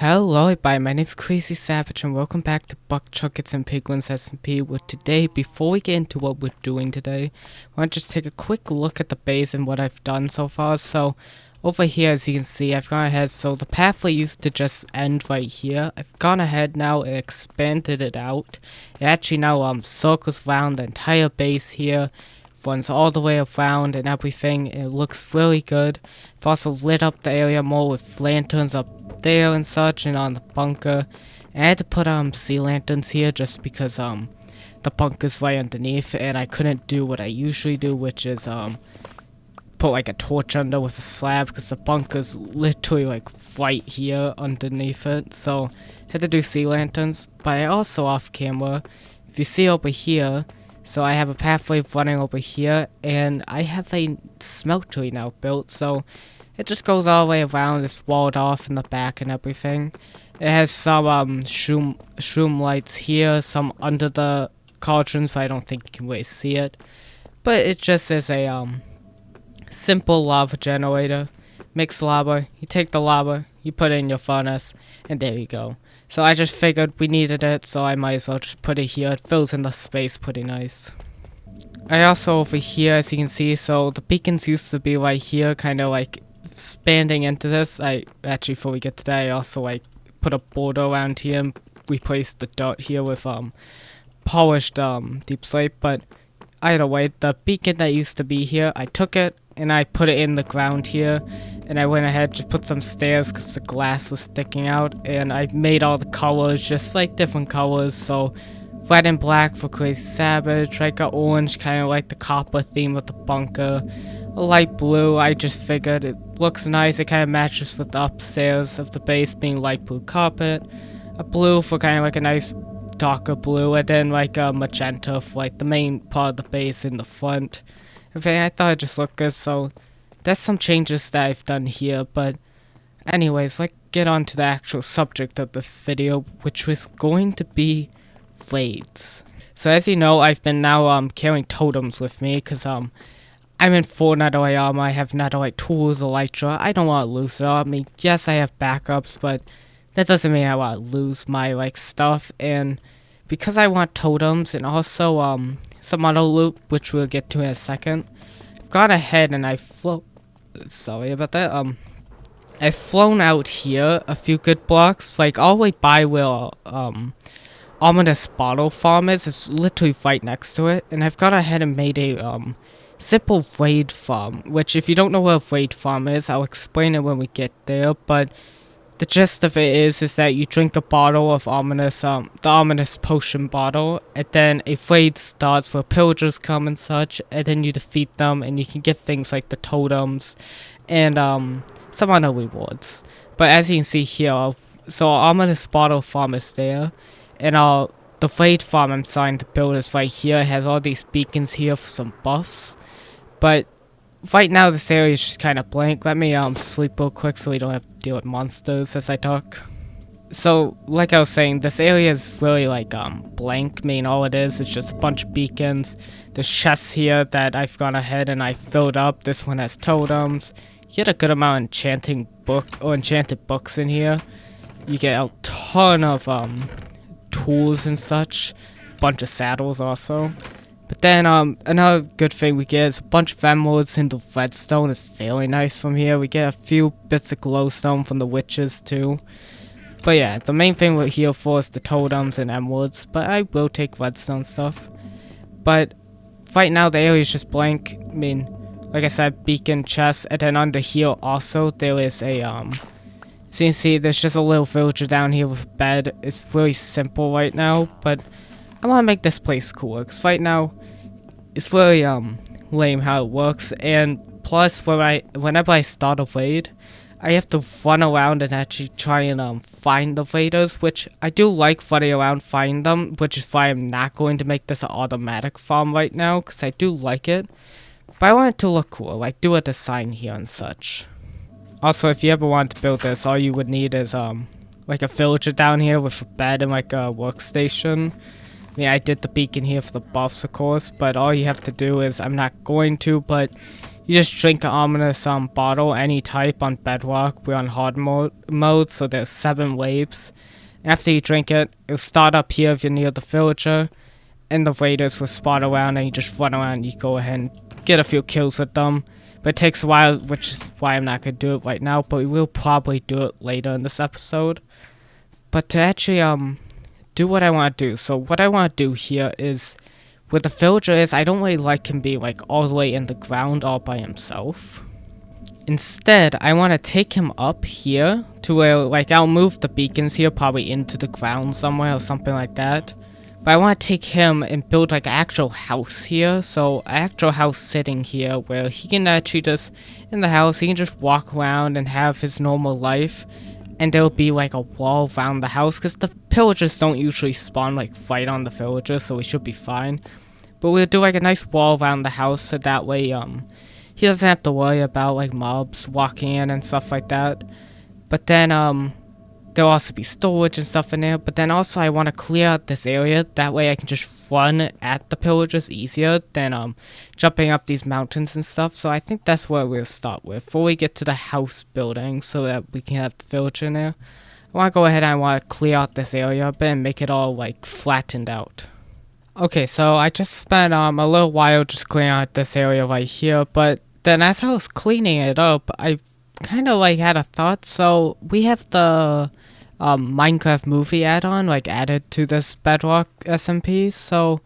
Hello everybody, my name's Crazy Savage and welcome back to Buck-Chuckets and Piglins SMP. With today, before we get into what we're doing today, I want to just take a quick look at the base and what I've done so far. So, over here as you can see, I've gone ahead, so the pathway used to just end right here. I've gone ahead now and expanded it out. It actually now circles around the entire base here. Runs all the way around and everything. It looks really good. I've also lit up the area more with lanterns up there and such, and on the bunker. And I had to put sea lanterns here just because the bunker's right underneath, and I couldn't do what I usually do, which is put like a torch under with a slab, because the bunker's literally like right here underneath it. So I had to do sea lanterns. But I also, off camera, if you see over here, so I have a pathway running over here, and I have a smeltery now built, so it just goes all the way around. It's walled off in the back and everything. It has some shroom lights here, some under the cauldrons, but I don't think you can really see it. But it just is a simple lava generator. Makes lava, you take the lava, you put it in your furnace, and there you go. So I just figured we needed it, so I might as well just put it here. It fills in the space pretty nice. I also over here, as you can see, so the beacons used to be right here, kind of like expanding into this. I actually, before we get to that, I also like put a border around here and replaced the dirt here with polished deep slate. But either way, the beacon that used to be here, I took it and I put it in the ground here, and I went ahead, just put some stairs because the glass was sticking out, and I made all the colors just like different colors. So red and black for Crazy Savage, like a orange, kind of like the copper theme of the bunker, a light blue. I just figured it looks nice, it kind of matches with the upstairs of the base being light blue carpet, a blue for kind of like a nice darker blue, and then like a magenta for like the main part of the base in the front. I thought it just looked good, so that's some changes that I've done here. But anyways, let's get on to the actual subject of this video, which was going to be raids. So as you know, I've been now carrying totems with me, because I'm in 4 netherite armor, I have netherite tools, elytra. I don't want to lose it all. I mean, yes, I have backups, but that doesn't mean I want to lose my like stuff. And because I want totems and also some other loot, which we'll get to in a second, I've gone ahead and sorry about that. I've flown out here a few good blocks, like all the way by where Ominous Bottle Farm is. It's literally right next to it, and I've gone ahead and made a simple raid farm. Which, if you don't know what a raid farm is, I'll explain it when we get there. But the gist of it is that you drink a bottle of the ominous potion bottle, and then a raid starts where pillagers come and such, and then you defeat them, and you can get things like the totems, and some other rewards. But as you can see here, so ominous bottle farm is there, and the raid farm I'm starting to build is right here. It has all these beacons here for some buffs, but right now this area is just kind of blank. Let me sleep real quick so we don't have to deal with monsters as I talk. So like I was saying, this area is really like blank. I mean, all it is just a bunch of beacons. There's chests here that I've gone ahead and I filled up. This one has totems. You get a good amount of enchanted books in here. You get a ton of tools and such. Bunch of saddles also. But then another good thing we get is a bunch of emeralds into redstone. It's fairly nice from here. We get a few bits of glowstone from the witches too. But yeah, the main thing we're here for is the totems and emeralds, but I will take redstone stuff. But right now the area is just blank. I mean, like I said, beacon, chest, and then under here also there is a so you can see there's just a little villager down here with a bed. It's really simple right now, but I want to make this place cooler, because right now it's really lame how it works. And plus, whenever I start a raid, I have to run around and actually try and find the raiders, which I do like running around finding them, which is why I'm not going to make this an automatic farm right now, because I do like it. But I want it to look cool, like do a design here and such. Also, if you ever want to build this, all you would need is like a villager down here with a bed and like a workstation. I mean, I did the beacon here for the buffs, of course, but all you have to do is, I'm not going to, but You just drink an ominous bottle, any type on bedrock. We're on hard mode, so there's 7 waves. After you drink it, it'll start up here if you're near the villager, and the raiders will spawn around, and you just run around and you go ahead and get a few kills with them. But it takes a while, which is why I'm not going to do it right now, but we will probably do it later in this episode. But to actually do what I want to do, so what I want to do here is, where the villager is, I don't really like him being like all the way in the ground all by himself. Instead, I want to take him up here to where, like, I'll move the beacons here probably into the ground somewhere or something like that. But I want to take him and build like an actual house here. So an actual house sitting here where he can actually just, in the house, he can just walk around and have his normal life. And there'll be like a wall around the house because the pillagers don't usually spawn like right on the villagers, so we should be fine. But we'll do like a nice wall around the house so that way he doesn't have to worry about like mobs walking in and stuff like that. But then there'll also be storage and stuff in there. But then also I want to clear out this area. That way I can just run at the pillagers easier than jumping up these mountains and stuff. So I think that's where we'll start with before we get to the house building so that we can have the villager in there. I want to go ahead and I want to clear out this area a bit and make it all like flattened out. Okay, so I just spent a little while just clearing out this area right here, but then as I was cleaning it up, I kind of like had a thought. So we have the Minecraft movie add-on like added to this Bedrock SMP, so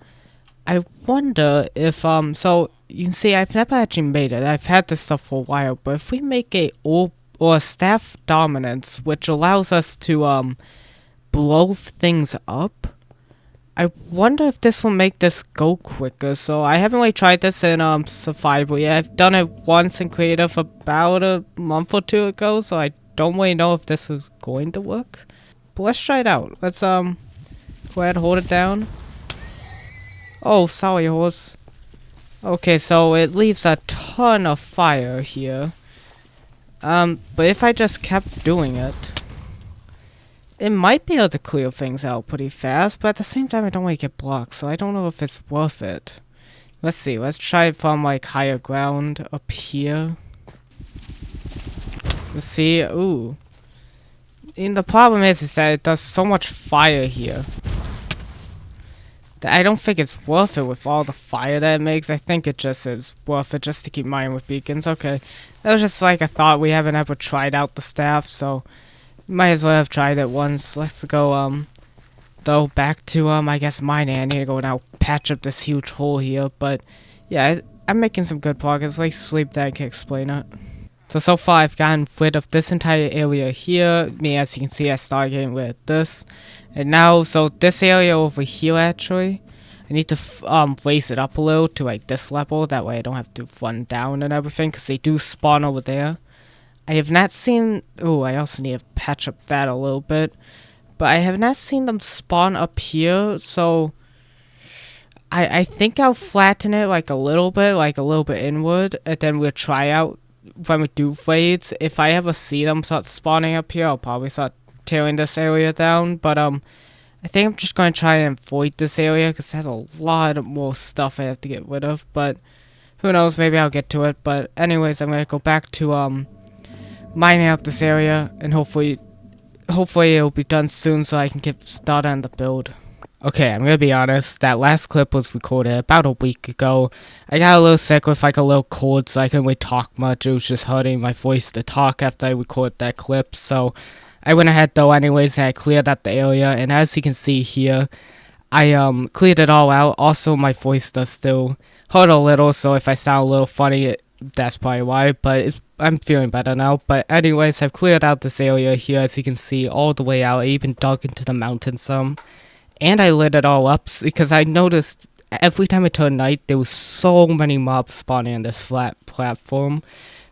I wonder if so you can see I've never actually made it. I've had this stuff for a while, but if we make a orb or a staff dominance which allows us to blow things up, I wonder if this will make this go quicker. So I haven't really tried this in survival yet. I've done it once in creative about a month or 2 ago, so I don't really know if this was going to work. But let's try it out. Let's go ahead and hold it down. Oh, sorry horse. Okay, so it leaves a ton of fire here. But if I just kept doing it, it might be able to clear things out pretty fast, but at the same time I don't want to get blocked, so I don't know if it's worth it. Let's see, let's try it from like higher ground up here. Let's see, ooh. And the problem is that it does so much fire here that I don't think it's worth it with all the fire that it makes. I think it just is worth it just to keep mining with beacons. Okay, that was just like a thought. We haven't ever tried out the staff, so might as well have tried it once. Let's go, though, back to, I guess mining. I need to go now patch up this huge hole here, but, yeah, I'm making some good progress. Like, sleep that I can explain it. So far, I've gotten rid of this entire area here. As you can see, I started getting rid of this. And now, so this area over here, actually, I need to, raise it up a little to, like, this level. That way I don't have to run down and everything, because they do spawn over there. I have not seen, oh, I also need to patch up that a little bit, but I have not seen them spawn up here, so I think I'll flatten it like a little bit inward, and then we'll try out when we do raids. If I ever see them start spawning up here, I'll probably start tearing this area down, but I think I'm just going to try and avoid this area, because there's a lot more stuff I have to get rid of, but who knows, maybe I'll get to it. But anyways, I'm going to go back to, mining out this area, and hopefully it'll be done soon so I can get started on the build. Okay, I'm gonna be honest, that last clip was recorded about a week ago. I got a little sick with like a little cold, so I couldn't really talk much. It was just hurting my voice to talk after I recorded that clip, so I went ahead though anyways and I cleared out the area, and as you can see here, I cleared it all out. Also, my voice does still hurt a little, so if I sound a little funny, that's probably why, but I'm feeling better now. But anyways, I've cleared out this area here, as you can see, all the way out. I even dug into the mountain some, and I lit it all up because I noticed every time it turned night, there was so many mobs spawning on this flat platform.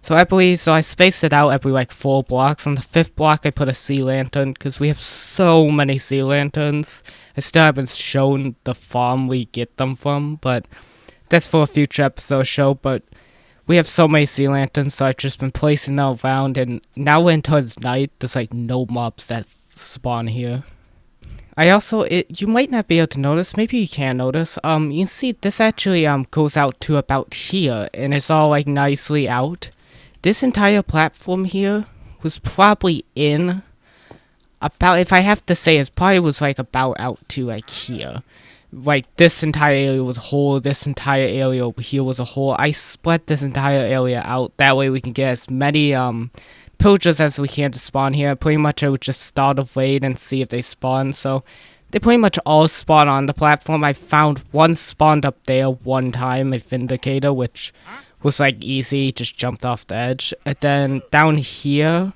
So I spaced it out every like 4 blocks. On the 5th block, I put a sea lantern because we have so many sea lanterns. I still haven't shown the farm we get them from, but that's for a future episode show. But we have so many sea lanterns, so I've just been placing them around, and now when it turns night, there's like no mobs that spawn here. I also you might not be able to notice, maybe you can notice. You see this actually goes out to about here, and it's all like nicely out. This entire platform here was probably in about, if I have to say, it probably was like about out to like here. Like this entire area was a hole, this entire area over here was a hole. I split this entire area out, that way we can get as many pillagers as we can to spawn here. Pretty much I would just start a raid and see if they spawn, so they pretty much all spawn on the platform. I found one spawned up there one time, a Vindicator, which was like easy, just jumped off the edge. And then down here,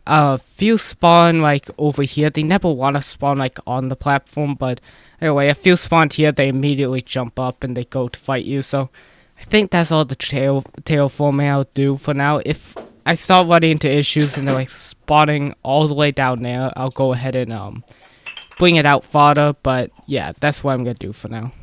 a few spawn like over here. They never want to spawn like on the platform, but anyway, a few spawned here, they immediately jump up and they go to fight you. So I think that's all the terraforming I'll do for now. If I start running into issues and they're like spawning all the way down there, I'll go ahead and bring it out farther. But yeah, that's what I'm gonna do for now.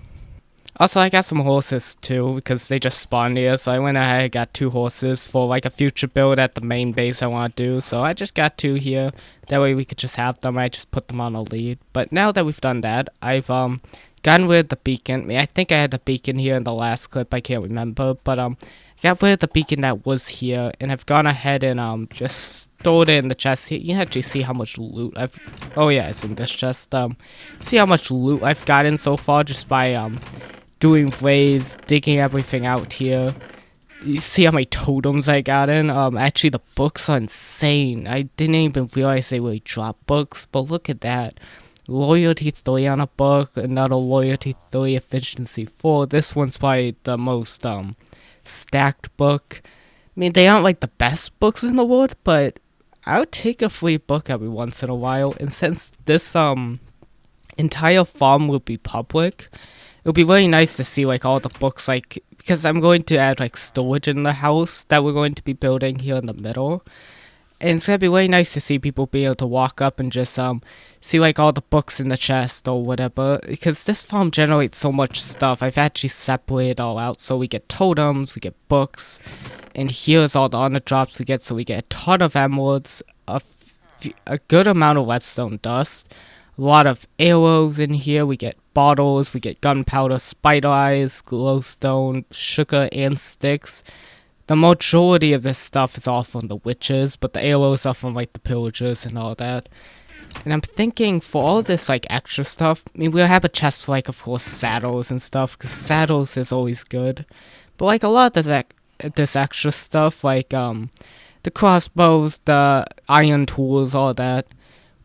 Also, I got some horses too, because they just spawned here, so I went ahead and got 2 horses for like a future build at the main base I want to do. So I just got 2 here, that way we could just have them. I just put them on a lead. But now that we've done that, I've gotten rid of the beacon. I mean, I think I had the beacon here in the last clip, I can't remember, but got rid of the beacon that was here, and I've gone ahead and just stored it in the chest here. You can actually see how much loot I've, oh yeah, it's in this chest. See how much loot I've gotten so far just by doing raids, digging everything out here. You see how many totems I got in? Actually the books are insane. I didn't even realize they really drop books, but look at that. Loyalty 3 on a book, another loyalty 3, efficiency 4. This one's probably the most stacked book. I mean, they aren't like the best books in the world, but I would take a free book every once in a while. And since this entire farm will be public, it would be really nice to see like all the books, like, because I'm going to add like storage in the house that we're going to be building here in the middle. And it's gonna be really nice to see people be able to walk up and just see like all the books in the chest or whatever, because this farm generates so much stuff. I've actually separated all out, so we get totems, we get books, and here's all the honor drops we get. So we get a ton of emeralds, a good amount of redstone dust, a lot of arrows in here. We get bottles, we get gunpowder, spider eyes, glowstone, sugar, and sticks. The majority of this stuff is all from the witches, but the arrows are from like the pillagers and all that. And I'm thinking for all this like extra stuff, I mean, we'll have a chest for like, of course, saddles and stuff, because saddles is always good. But like a lot of this extra stuff, like the crossbows, the iron tools, all that,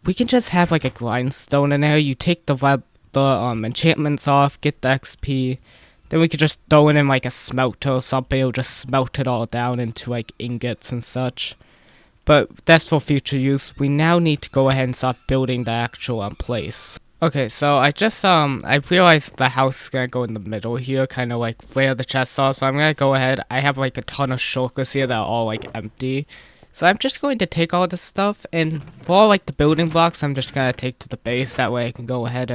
we can just have like a grindstone in there. You take the enchantments off, get the XP. Then we could just throw it in like a smelter or something. It'll just smelt it all down into like ingots and such. But that's for future use. We now need to go ahead and start building the actual place. Okay, so I just I realized the house is gonna go in the middle here, kind of like where the chests are. So I'm gonna go ahead. I have like a ton of shulkers here that are all like empty. So I'm just going to take all this stuff, and for all like the building blocks, I'm just gonna take to the base. That way I can go ahead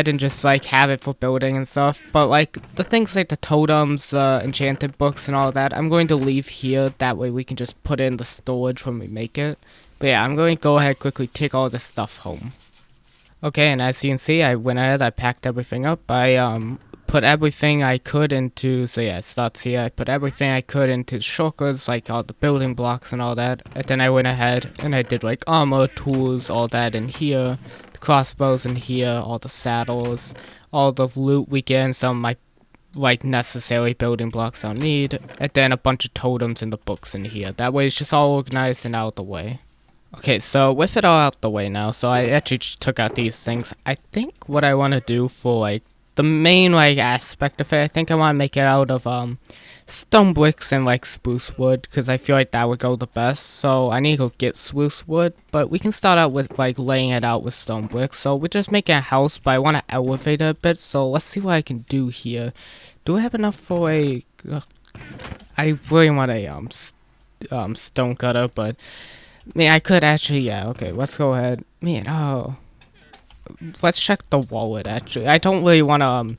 and just like have it for building and stuff. But like the things like the totems, enchanted books and all that, I'm going to leave here. That way we can just put in the storage when we make it. But yeah, I'm going to go ahead quickly take all this stuff home. Okay, and as you can see, I went ahead, I packed everything up. I put everything I could into, so yeah, it starts here. I put everything I could into shulkers, like all the building blocks and all that. And then I went ahead and I did like armor, tools, all that in here. Crossbows in here, all the saddles, all the loot we get, and some of my like necessary building blocks I'll need, and then a bunch of totems and the books in here. That way it's just all organized and out of the way. Okay, so with it all out the way now, so I actually just took out these things. I think what I want to do for like the main like aspect of it, I think I want to make it out of stone bricks and like spruce wood, because I feel like that would go the best. So I need to go get spruce wood, but we can start out with like laying it out with stone bricks. So we're just making a house, but I want to elevate it a bit, so let's see what I can do here. Do I have enough for a I really want a stone cutter, but I mean, I could actually, yeah, okay, let's go ahead. Man, oh, let's check the wallet, actually. I don't really want to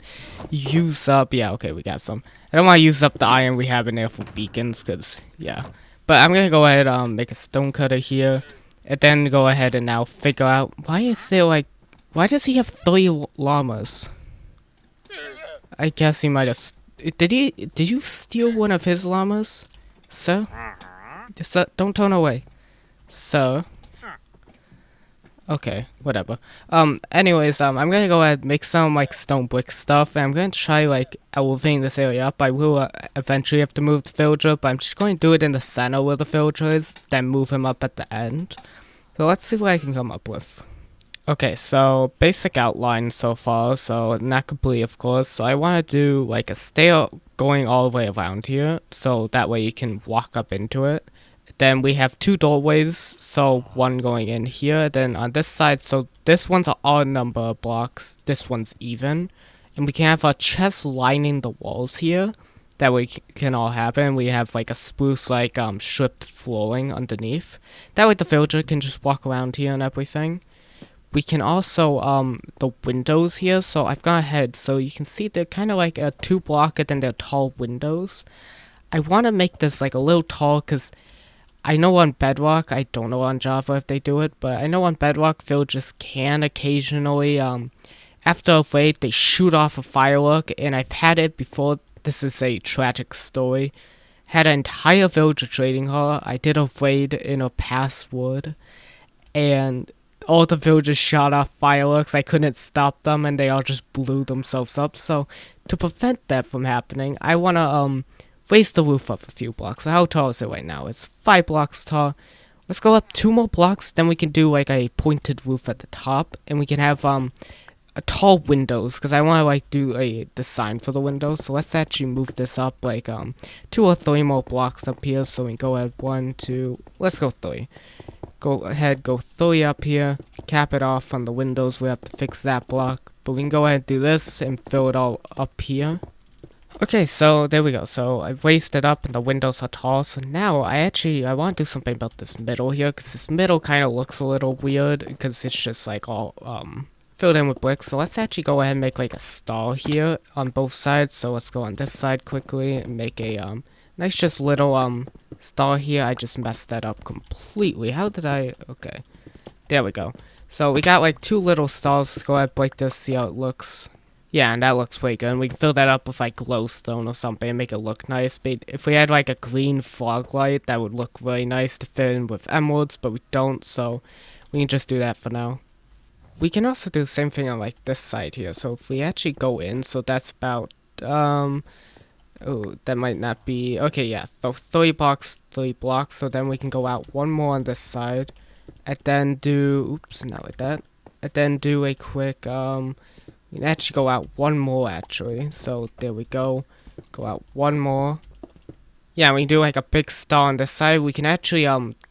use up, yeah, okay, we got some. I don't want to use up the iron we have in there for beacons, because, yeah. But I'm going to go ahead and make a stone cutter here. And then go ahead and now figure out why does he have 3 llamas? I guess he might have. Did you steal one of his llamas, sir? Sir, don't turn away, sir. Okay, whatever. Anyways, I'm gonna go ahead and make some like stone brick stuff, and I'm gonna try like elevating this area up. I will eventually have to move the villager, but I'm just going to do it in the center where the villager is, then move him up at the end. So let's see what I can come up with. Okay, so basic outline so far, so not complete of course. So I want to do like a stair going all the way around here, so that way you can walk up into it. Then we have 2 doorways, so one going in here, then on this side, so this one's an odd number of blocks, this one's even. And we can have a chest lining the walls here, that way can all happen. We have like a spruce like stripped flooring underneath. That way the villager can just walk around here and everything. We can also, the windows here, so I've gone ahead, so you can see they're kind of like a 2 block and then they're tall windows. I want to make this like a little tall, because I know on Bedrock, I don't know on Java if they do it, but I know on Bedrock villagers can occasionally, after a raid, they shoot off a firework, and I've had it before. This is a tragic story. Had an entire villager trading hall. I did a raid in a password, and all the villagers shot off fireworks. I couldn't stop them, and they all just blew themselves up. So to prevent that from happening, I want to raise the roof up a few blocks. So how tall is it right now? It's 5 blocks tall. Let's go up 2 more blocks, then we can do like a pointed roof at the top, and we can have a tall windows, because I want to like do a design for the windows. So let's actually move this up like 2 or 3 more blocks up here. So we go at 1, 2, let's go 3. Go ahead, go 3 up here, cap it off on the windows. We have to fix that block, but we can go ahead and do this and fill it all up here. Okay, so there we go. So I've raised it up and the windows are tall. So now I want to do something about this middle here, because this middle kind of looks a little weird because it's just like all filled in with bricks. So let's actually go ahead and make like a star here on both sides. So let's go on this side quickly and make a nice just little star here. I just messed that up completely. How did I? Okay, there we go. So we got like 2 little stars. Let's go ahead and break this, see how it looks. Yeah, and that looks pretty good. And we can fill that up with like glowstone or something and make it look nice. But if we had like a green fog light, that would look really nice to fit in with emeralds, but we don't, so we can just do that for now. We can also do the same thing on like this side here. So if we actually go in, so that's about oh, that might not be okay. Yeah, so 3 blocks, 3 blocks. So then we can go out 1 more on this side, and then do not like that. And then do a quick we can actually go out 1 more actually. So there we go. Go out 1 more. Yeah, we can do like a big star on this side. We can actually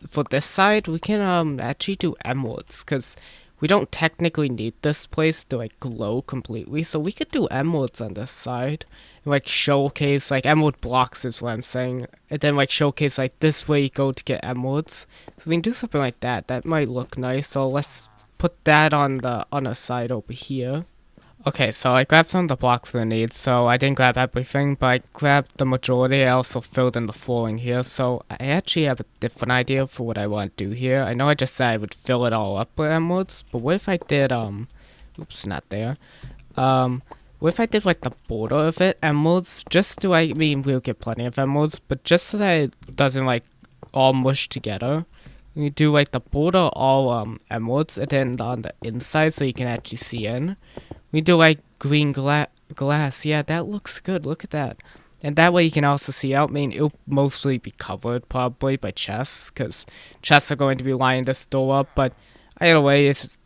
for this side we can actually do emeralds, because we don't technically need this place to like glow completely. So we could do emeralds on this side. And, like showcase like emerald blocks is what I'm saying. And then like showcase like this way you go to get emeralds. So we can do something like that. That might look nice. So let's put that on the other side over here. Okay, so I grabbed some of the blocks we need, so I didn't grab everything, but I grabbed the majority. I also filled in the flooring here, so I actually have a different idea for what I want to do here. I know I just said I would fill it all up with emeralds, but what if I did, oops, not there. What if I did, like, the border of it, emeralds, just to, I mean, we'll get plenty of emeralds, but just so that it doesn't, like, all mush together. You do, like, the border all, emeralds, and then on the inside, so you can actually see in. We do like green glass. Yeah, that looks good. Look at that. And that way you can also see out. I mean, it'll mostly be covered probably by chests, because chests are going to be lining this door up. But either way, it's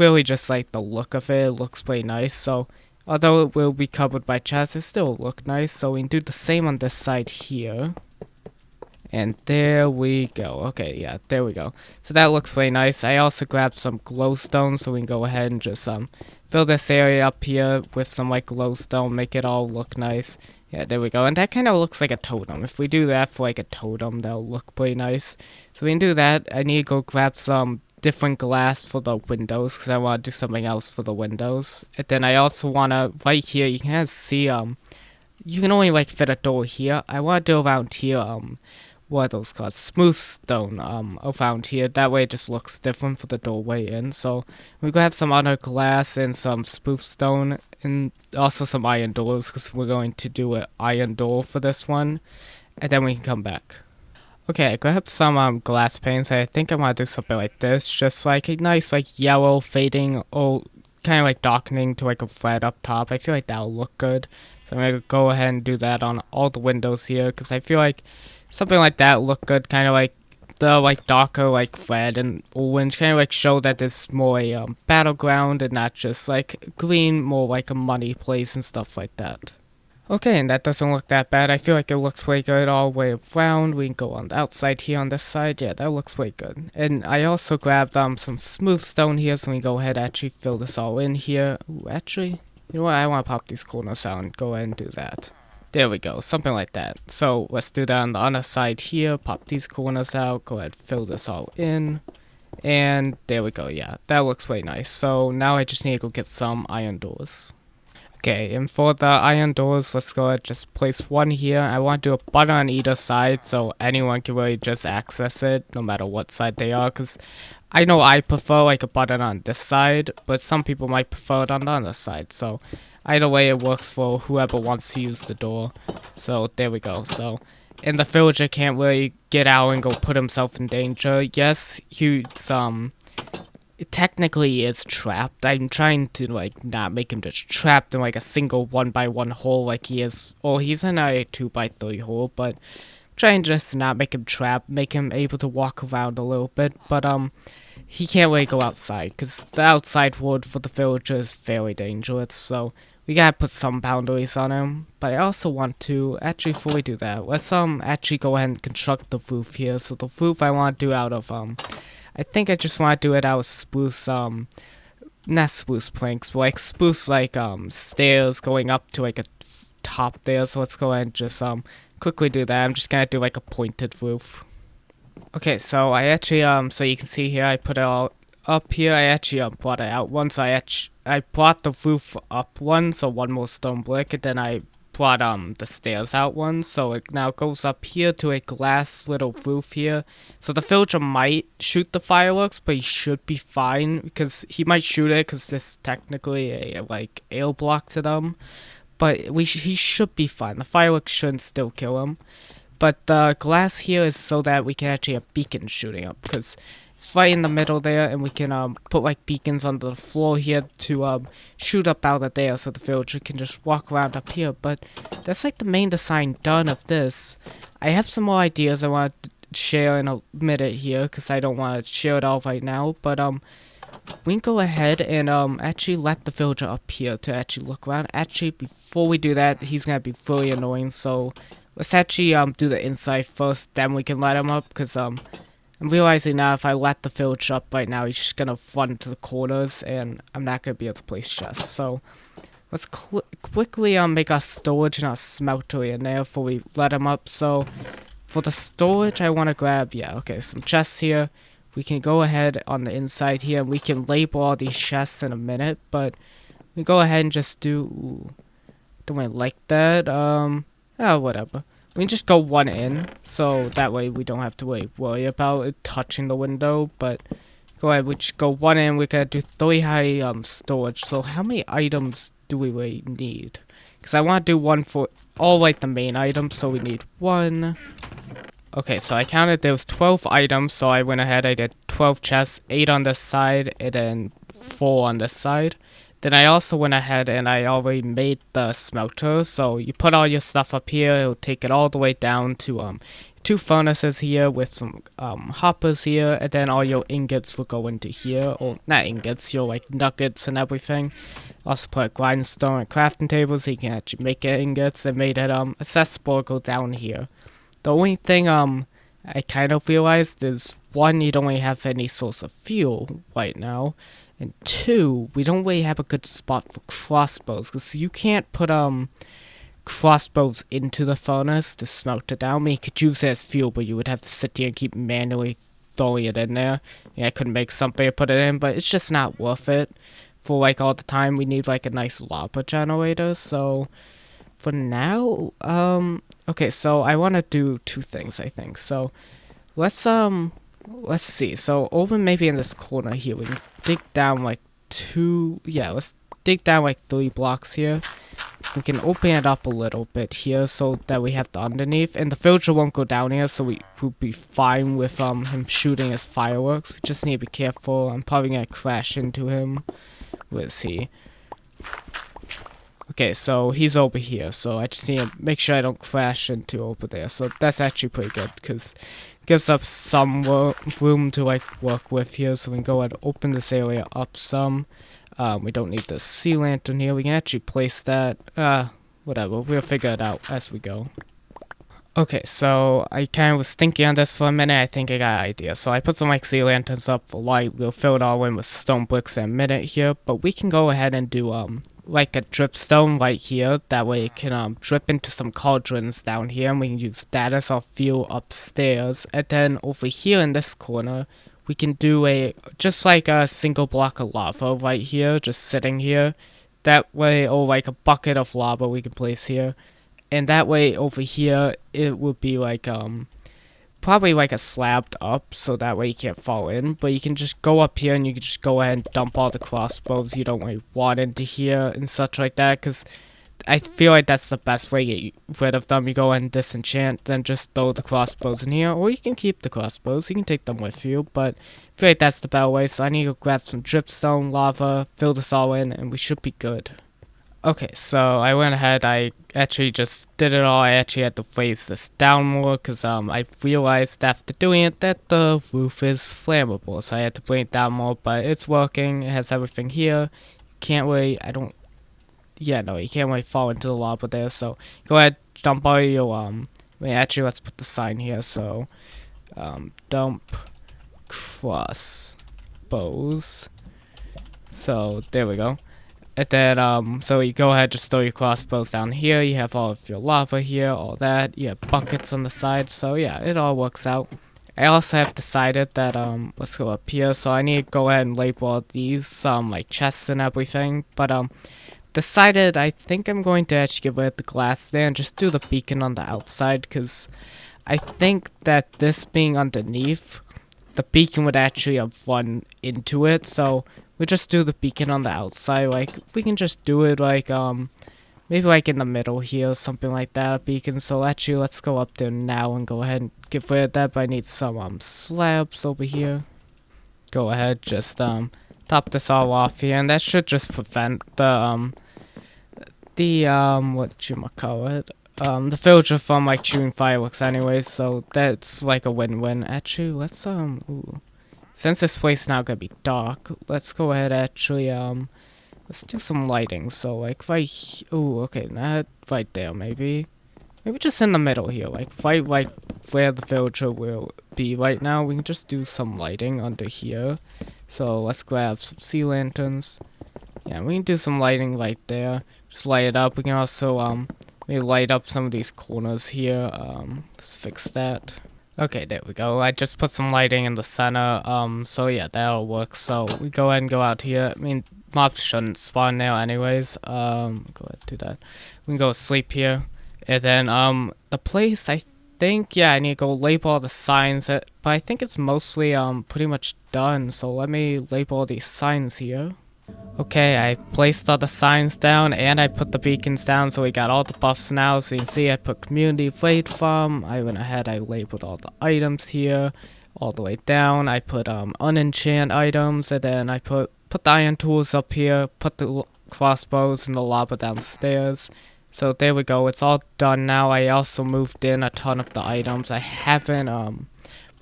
really just like the look of it. It looks pretty nice. So although it will be covered by chests, it still look nice. So we can do the same on this side here. And there we go. Okay, yeah, there we go. So that looks pretty nice. I also grabbed some glowstone, so we can go ahead and just fill this area up here with some like glowstone, make it all look nice. Yeah, there we go. And that kind of looks like a totem. If we do that for like a totem, that'll look pretty nice. So we can do that. I need to go grab some different glass for the windows, because I want to do something else for the windows. And then I also want to, right here, you can kind of see, you can only like fit a door here. I want to do around here, what are those called? Smooth stone around here. That way it just looks different for the doorway in. So we go have some other glass and some smooth stone and also some iron doors because we're going to do an iron door for this one. And then we can come back. Okay, I have some glass panes. I think I want to do something like this. Just like a nice like yellow fading or kind of like darkening to like a red up top. I feel like that'll look good. So I'm going to go ahead and do that on all the windows here because I feel like something like that look good, kind of like the like darker like red and orange, kind of like show that it's more a battleground and not just like green, more like a money place and stuff like that. Okay, and that doesn't look that bad. I feel like it looks way good all the way around. We can go on the outside here on this side. Yeah, that looks way good. And I also grabbed some smooth stone here, so we can go ahead and actually fill this all in here. Ooh, actually, you know what? I want to pop these corners out and go ahead and do that. There we go, something like that. So let's do that on the other side here. Pop these corners out. Go ahead, fill this all in. And there we go, yeah. That looks way nice. So now I just need to go get some iron doors. Okay, and for the iron doors, let's go ahead and just place one here. I want to do a button on either side so anyone can really just access it no matter what side they are. Because I know I prefer like a button on this side, but some people might prefer it on the other side. So either way, it works for whoever wants to use the door. So there we go. So, and the villager can't really get out and go put himself in danger. Yes, he's technically is trapped. I'm trying to like not make him just trapped in like a single 1x1 hole like he is. Well, he's in a 2x3 hole, but trying just to not make him trapped, make him able to walk around a little bit. But he can't really go outside because the outside world for the villager is very dangerous. So we gotta put some boundaries on him. But I also want to actually, before we do that, let's actually go ahead and construct the roof here. So the roof I want to do out of I think I just want to do it out of spruce, not spruce planks, but like spruce, like, stairs going up to, like, a top there. So let's go ahead and just, quickly do that. I'm just gonna do, like, a pointed roof. Okay, so I actually, so you can see here, I put it all up here. I actually, brought it out once. I brought the roof up one, so one more stone brick, and then I brought the stairs out one, so it now goes up here to a glass little roof here. So the villager might shoot the fireworks, but he should be fine because he might shoot it because this is technically a like air block to them. But he should be fine. The fireworks shouldn't still kill him. But the glass here is so that we can actually have beacons shooting up because it's right in the middle there, and we can put like beacons on the floor here to shoot up out of there so the villager can just walk around up here. But that's like the main design done of this. I have some more ideas I want to share in a minute here because I don't want to share it all right now. But we can go ahead and actually let the villager up here to actually look around. Actually, before we do that, he's gonna be really annoying. So let's actually do the inside first, then we can let him up because I'm realizing now if I let the villager up right now, he's just gonna run to the corners, and I'm not gonna be able to place chests. So let's quickly make our storage and our smelter in there before we let him up. So for the storage, I want to grab, yeah, okay, some chests here. We can go ahead on the inside here, and we can label all these chests in a minute, but we go ahead and just do, ooh, don't really like that, oh, whatever. We can just go one in, so that way we don't have to really worry about it touching the window, but go ahead, we just go one in, we're gonna do 3 high storage. So how many items do we really need? Because I want to do one for all like the main items, so we need 1. Okay, so I counted there was 12 items, so I went ahead, I did 12 chests, 8 on this side, and then 4 on this side. Then I also went ahead and I already made the smelter, so you put all your stuff up here, it'll take it all the way down to 2 furnaces here with some hoppers here, and then all your ingots will go into here, or not ingots, your like nuggets and everything. Also put a grindstone and crafting table so you can actually make ingots, and made it accessible to go down here. The only thing I kind of realized is 1, you don't really have any source of fuel right now. And 2, we don't really have a good spot for crossbows, because you can't put crossbows into the furnace to smelt it down. I mean, you could use it as fuel, but you would have to sit here and keep manually throwing it in there. Yeah, I could make something to put it in, but it's just not worth it. For like all the time, we need like a nice lava generator, so for now, okay, so I want to do two things, I think. So let's see. So over maybe in this corner here, we can dig down like let's dig down like 3 blocks here. We can open it up a little bit here so that we have the underneath, and the villager won't go down here, so we'll be fine with him shooting his fireworks. We just need to be careful. I'm probably gonna crash into him. Where is he? Okay, so he's over here, so I just need to make sure I don't crash into over there. So that's actually pretty good, because it gives us some room to like work with here. So we can go ahead and open this area up some. We don't need the sea lantern here. We can actually place that. Whatever. We'll figure it out as we go. Okay, so I kind of was thinking on this for a minute. I think I got an idea. So I put some like sea lanterns up for light. We'll fill it all in with stone bricks in a minute here. But we can go ahead and do like a dripstone right here. That way it can drip into some cauldrons down here, and we can use that as our fuel upstairs. And then over here in this corner, we can do just like a single block of lava right here, just sitting here. That way, or like a bucket of lava we can place here. And that way over here, it would be like, probably like a slabbed up, so that way you can't fall in. But you can just go up here and you can just go ahead and dump all the crossbows you don't really want into here and such like that, because I feel like that's the best way to get rid of them. You go ahead and disenchant, then just throw the crossbows in here, or you can keep the crossbows. You can take them with you, but I feel like that's the better way. So I need to grab some dripstone, lava, fill this all in, and we should be good. Okay, so I went ahead, I actually just did it all. I actually had to raise this down more, because I realized after doing it that the roof is flammable. So I had to bring it down more, but it's working. It has everything here. Can't really, yeah, no, you can't really fall into the lava there. So go ahead, dump all your, actually, let's put the sign here. So, dump crossbows. So, there we go. And then, so you go ahead, just throw your crossbows down here. You have all of your lava here, all that. You have buckets on the side. So, yeah, it all works out. I also have decided that, let's go up here. So I need to go ahead and label all these, like chests and everything. But, decided I think I'm going to actually get rid of the glass there and just do the beacon on the outside. Because I think that this being underneath, the beacon would actually run into it. So we just do the beacon on the outside. Like, we can just do it like, maybe like in the middle here or something like that, a beacon. So actually, let's go up there now and go ahead and get rid of that. But I need some, slabs over here. Go ahead, just, top this all off here. And that should just prevent the, whatchamacallit, the villager from, like, shooting fireworks anyway. So that's like a win-win. Actually, let's, ooh. Since this place is now gonna be dark, let's go ahead actually, let's do some lighting. So like right, ooh, okay, not right there, maybe just in the middle here, like right where the villager will be right now. We can just do some lighting under here. So let's grab some sea lanterns. Yeah, we can do some lighting right there. Just light it up. We can also maybe light up some of these corners here. Let's fix that. Okay, there we go. I just put some lighting in the center, so yeah, that'll work. So we go ahead and go out here. I mean, mobs shouldn't spawn there anyways. Go ahead and do that. We can go sleep here. And then, the place, I think, yeah, I need to go label all the signs, but I think it's mostly, pretty much done. So let me label all these signs here. Okay, I placed all the signs down, and I put the beacons down, so we got all the buffs now. So you can see I put community raid farm. I went ahead, I labeled all the items here, all the way down. I put unenchant items, and then I put the iron tools up here, put the crossbows and the lava downstairs. So there we go, it's all done now. I also moved in a ton of the items. I haven't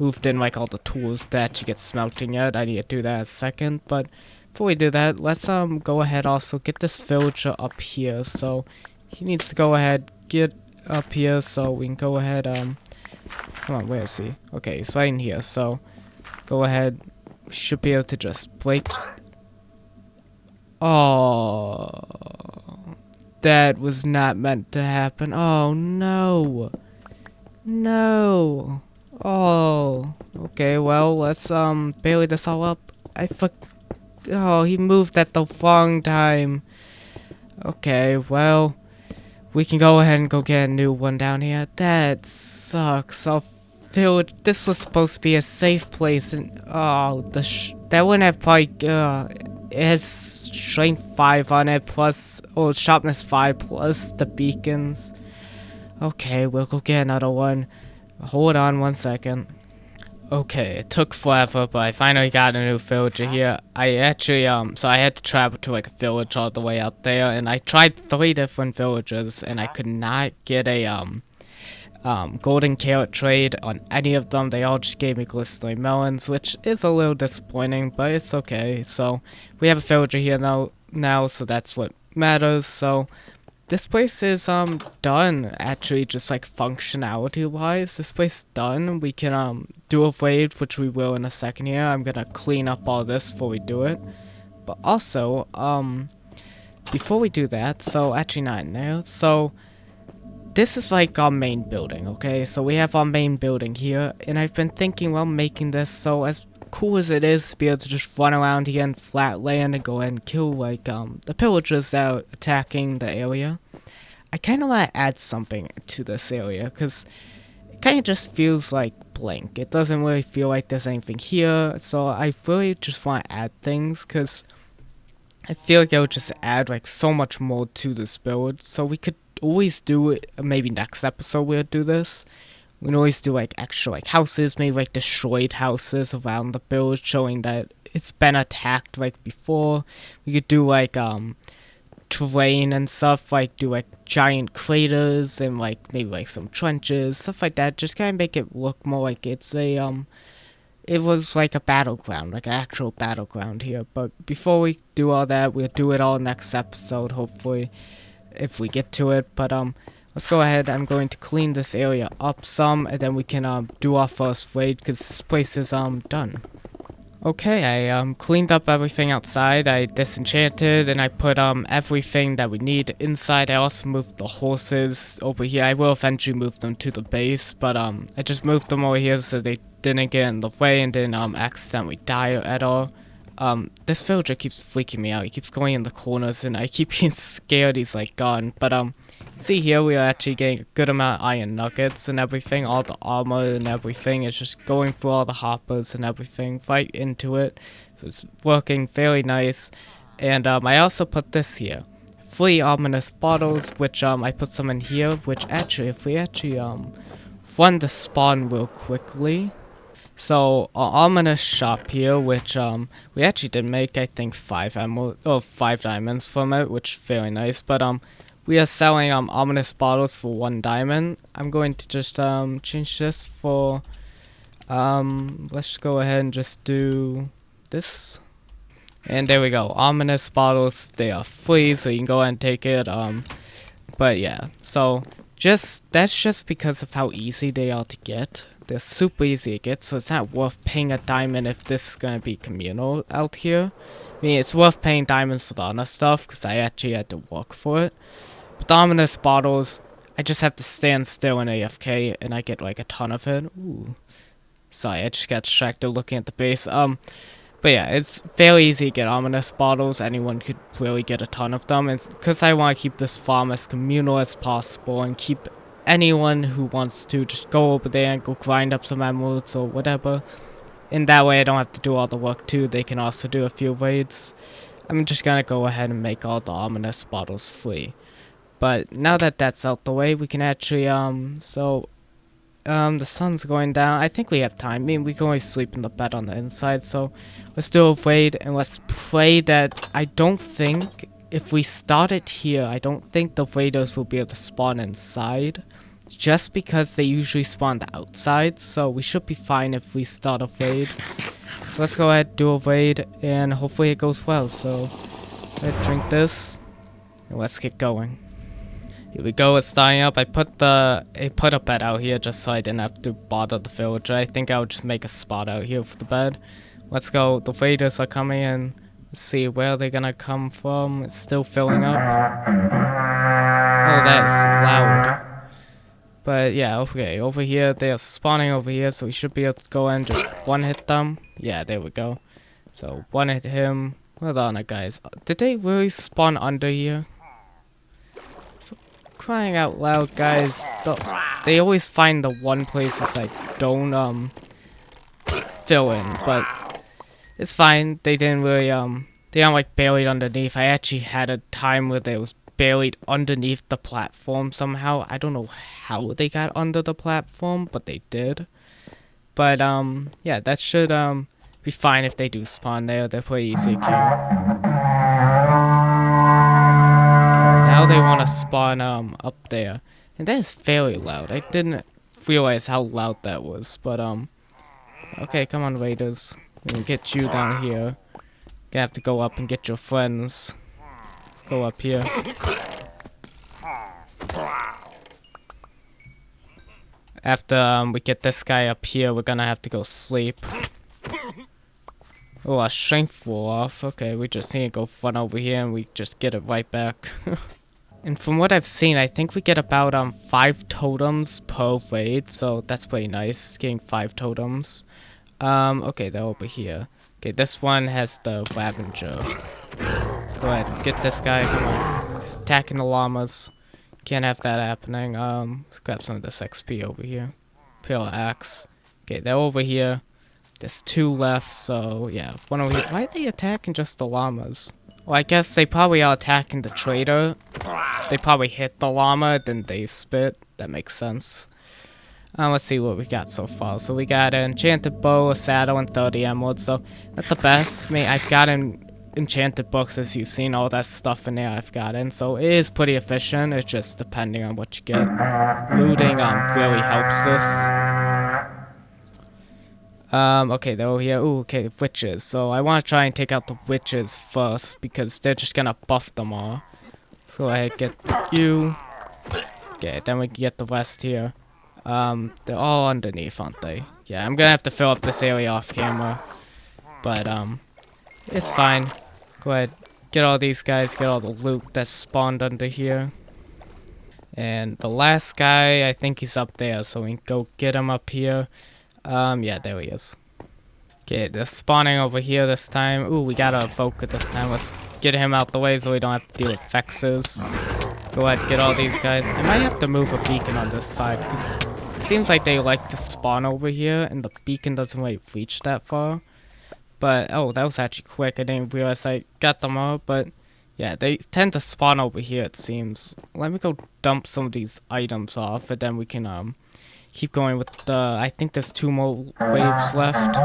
moved in like all the tools to actually get smelting yet. I need to do that in a second, but before we do that, let's go ahead also get this villager up here. So he needs to go ahead, get up here, so we can go ahead, come on, where is he? Okay, he's right in here, so go ahead, should be able to just break. Oh, that was not meant to happen. Oh no, no. Oh, okay, well, let's bailey this all up. Oh, he moved at the wrong time. Okay, well, we can go ahead and go get a new one down here. That sucks. This was supposed to be a safe place, and oh, that one have probably it has strength 5 on it plus sharpness 5 plus the beacons. Okay, we'll go get another one. Hold on 1 second. Okay, it took forever, but I finally got a new villager here. I actually, so I had to travel to like a village all the way out there, and I tried 3 different villages, and I could not get a, golden carrot trade on any of them. They all just gave me glistening melons, which is a little disappointing, but it's okay. So, we have a villager here now, so that's what matters. So, this place is done, actually, just like functionality wise. This place is done. We can do a raid, which we will in a second here. I'm gonna clean up all this before we do it. But also, before we do that, so actually not in there. So this is like our main building, okay? So we have our main building here, and I've been thinking while making this, so as cool as it is to be able to just run around here in flat land and go ahead and kill like the pillagers that are attacking the area, I kind of want to add something to this area because it kind of just feels like blank. It doesn't really feel like there's anything here, so I really just want to add things because I feel like it would just add like so much more to this build. So we could always do it, maybe next episode we'll do this. We can always do like extra like houses, maybe like destroyed houses around the build, showing that it's been attacked like before. We could do like terrain and stuff, like do like giant craters and like maybe like some trenches, stuff like that. Just kind of make it look more like it's a it was like a battleground, like an actual battleground here. But before we do all that, we'll do it all next episode, hopefully, if we get to it. But let's go ahead. I'm going to clean this area up some, and then we can do our first raid because this place is done. Okay, I cleaned up everything outside. I disenchanted and I put everything that we need inside. I also moved the horses over here. I will eventually move them to the base, but I just moved them over here so they didn't get in the way and didn't accidentally die at all. This villager keeps freaking me out. He keeps going in the corners and I keep being scared he's like gone. But see here, we are actually getting a good amount of iron nuggets and everything. All the armor and everything is just going through all the hoppers and everything right into it. So it's working very nice. And I also put this here. 3 ominous bottles, which I put some in here, which actually, if we actually run the spawn real quickly. So our ominous shop here, which we actually did make, I think 5 diamonds from it, which is very nice. But we are selling ominous bottles for 1 diamond. I'm going to just change this for let's go ahead and just do this. And there we go. Ominous bottles, they are free, so you can go ahead and take it. But yeah, so that's just because of how easy they are to get. They're super easy to get, so it's not worth paying a diamond if this is gonna be communal out here. I mean, it's worth paying diamonds for the other stuff, because I actually had to work for it. But the ominous bottles, I just have to stand still in AFK, and I get like a ton of it. Ooh. Sorry, I just got distracted looking at the base. But yeah, it's very easy to get ominous bottles. Anyone could really get a ton of them. And because I want to keep this farm as communal as possible and keep anyone who wants to just go over there and go grind up some emeralds or whatever. In that way, I don't have to do all the work too. They can also do a few raids. I'm just gonna go ahead and make all the ominous bottles free. But now that that's out the way, we can actually, the sun's going down. I think we have time. I mean, we can always sleep in the bed on the inside. So let's do a raid and let's pray that I don't think, if we start it here, I don't think the raiders will be able to spawn inside. Just because they usually spawn the outside. So we should be fine if we start a raid. So let's go ahead, do a raid, and hopefully it goes well. So let's drink this and let's get going. Here we go, it's starting up. I put a bed out here just so I didn't have to bother the villager. I think I'll just make a spot out here for the bed. Let's go. The raiders are coming in. Let's see where they're gonna come from. It's still filling up. Oh, that is loud. But yeah, okay, over here, they are spawning over here, so we should be able to go and just one-hit them. Yeah, there we go. So, one-hit him. Where are the other guys? Did they really spawn under here? crying out loud, guys. They always find the one place it's like, don't, fill in, but it's fine. They didn't really, they aren't like buried underneath. I actually had a time where they was buried underneath the platform somehow. I don't know how they got under the platform, but they did. But, yeah, that should, be fine if they do spawn there. They're pretty easy to kill. Now they want to spawn, up there. And that is fairly loud. I didn't realize how loud that was, but, okay, come on, Raiders. We can get you down here. Gonna have to go up and get your friends. Let's go up here. After we get this guy up here, we're gonna have to go sleep. Oh, our strength wore off. Okay, we just need to go run over here and we just get it right back. And from what I've seen, I think we get about 5 totems per raid, so that's pretty nice, getting 5 totems. Okay, they're over here. Okay, this one has the Ravager. Go ahead, get this guy, come on. He's attacking the llamas. Can't have that happening. Let's grab some of this XP over here. Pale axe. Okay, they're over here. There's 2 left, so yeah, one over here. Why are they attacking just the llamas? Well, I guess they probably are attacking the trader. They probably hit the llama, then they spit. That makes sense. Let's see what we got so far. So we got an enchanted bow, a saddle, and 30 emeralds. So that's the best. I mean, I've gotten enchanted books, as you've seen, all that stuff in there I've gotten. So it is pretty efficient. It's just depending on what you get. Looting really helps this. Okay, they're over here. Ooh, okay, witches. So I want to try and take out the witches first because they're just gonna buff them all. So I get you. Okay, then we can get the rest here. They're all underneath, aren't they? Yeah, I'm gonna have to fill up this area off camera. But, it's fine. Go ahead, get all these guys, get all the loot that's spawned under here. And the last guy, I think he's up there, so we can go get him up here. Yeah, there he is. Okay, they're spawning over here this time. Ooh, we got a Evoker this time. Let's get him out the way so we don't have to deal with Fexes. Go ahead, get all these guys. I might have to move a beacon on this side, because it seems like they like to spawn over here, and the beacon doesn't really reach that far. But, oh, that was actually quick. I didn't realize I got them all, but yeah, they tend to spawn over here, it seems. Let me go dump some of these items off, and then we can, keep going with the... I think there's 2 more waves left.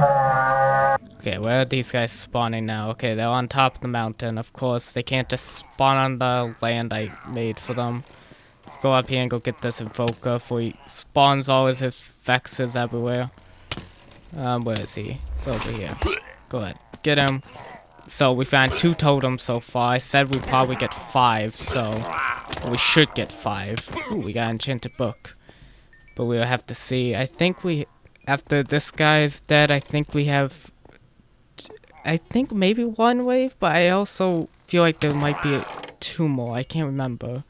Okay, where are these guys spawning now? Okay, they're on top of the mountain. Of course, they can't just spawn on the land I made for them. Let's go up here and go get this Evoker before he spawns all his Vexes everywhere. Where is he? He's over here. Go ahead, get him. So we found 2 totems so far. I said we'd probably get 5, so we should get 5. Ooh, we got an enchanted book. But we'll have to see. I think we, after this guy's dead, I think we have, I think maybe 1 wave, but I also feel like there might be 2 more. I can't remember.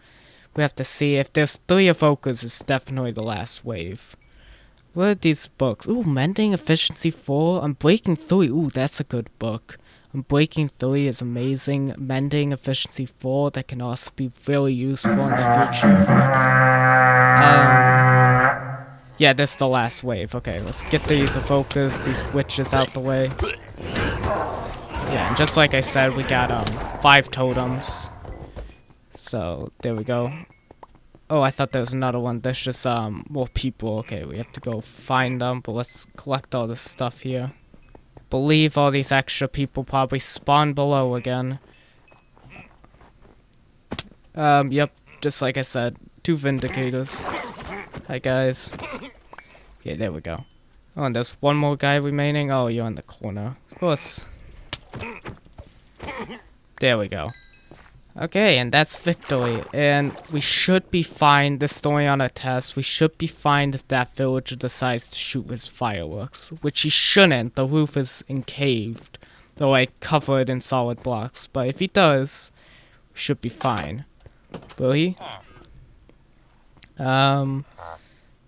We have to see. If there's 3 Evokers, it's definitely the last wave. What are these books? Ooh, Mending Efficiency 4. Unbreaking 3. Ooh, that's a good book. Unbreaking 3 is amazing. Mending Efficiency 4, that can also be really useful in the future. Yeah, this is the last wave. Okay, let's get these Evokers, these witches out the way. Yeah, and just like I said, we got 5 totems. So, there we go. Oh, I thought there was another one. There's just more people. Okay, we have to go find them, but let's collect all this stuff here. Believe all these extra people probably spawn below again. Yep, just like I said, 2 Vindicators. Hi guys. Okay, there we go. Oh, and there's 1 more guy remaining. Oh, you're in the corner. Of course. There we go. Okay, and that's victory. And we should be fine. This is only on a test. We should be fine if that villager decides to shoot his fireworks. Which he shouldn't. The roof is encaved. Though I covered in solid blocks. But if he does, we should be fine. Will he?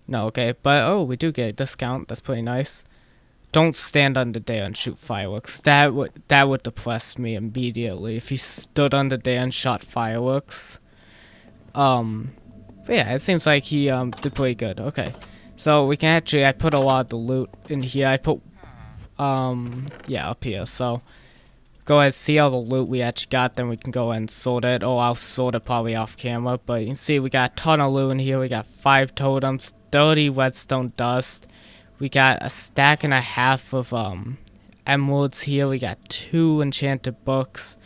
No, okay, but oh, we do get a discount. That's pretty nice. Don't stand under there and shoot fireworks. That would depress me immediately if he stood under there and shot fireworks. But yeah, it seems like he did pretty good. Okay, so we can actually, I put a lot of the loot in here. I put yeah, up here. So go ahead and see all the loot we actually got, then we can go ahead and sort it. Oh, I'll sort it probably off camera, but you can see we got a ton of loot in here. We got 5 totems, 30 redstone dust. We got a stack and a half of emeralds here. We got 2 enchanted books.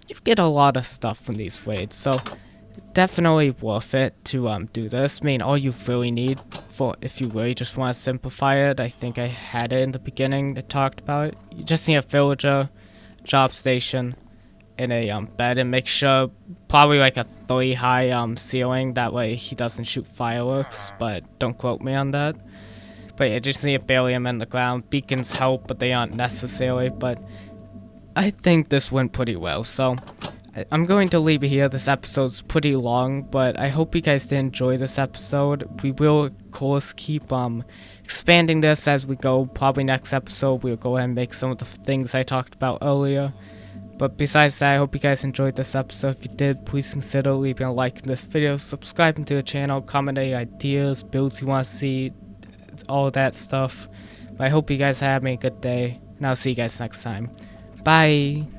You get a lot of stuff from these raids, so definitely worth it to do this. I mean, all you really need for if you really just want to simplify it, I think I had it in the beginning that talked about it. You just need a villager, job station, and a bed, and make sure probably like a 3 high ceiling. That way he doesn't shoot fireworks, but don't quote me on that. But yeah, just need a barium in the ground. Beacons help, but they aren't necessary. But I think this went pretty well, so I'm going to leave it here. This episode's pretty long, but I hope you guys did enjoy this episode. We will, of course, keep expanding this as we go. Probably next episode, we'll go ahead and make some of the things I talked about earlier. But besides that, I hope you guys enjoyed this episode. If you did, please consider leaving a like in this video, subscribing to the channel, comment any ideas, builds you want to see, all that stuff. But I hope you guys are having a good day, and I'll see you guys next time. Bye!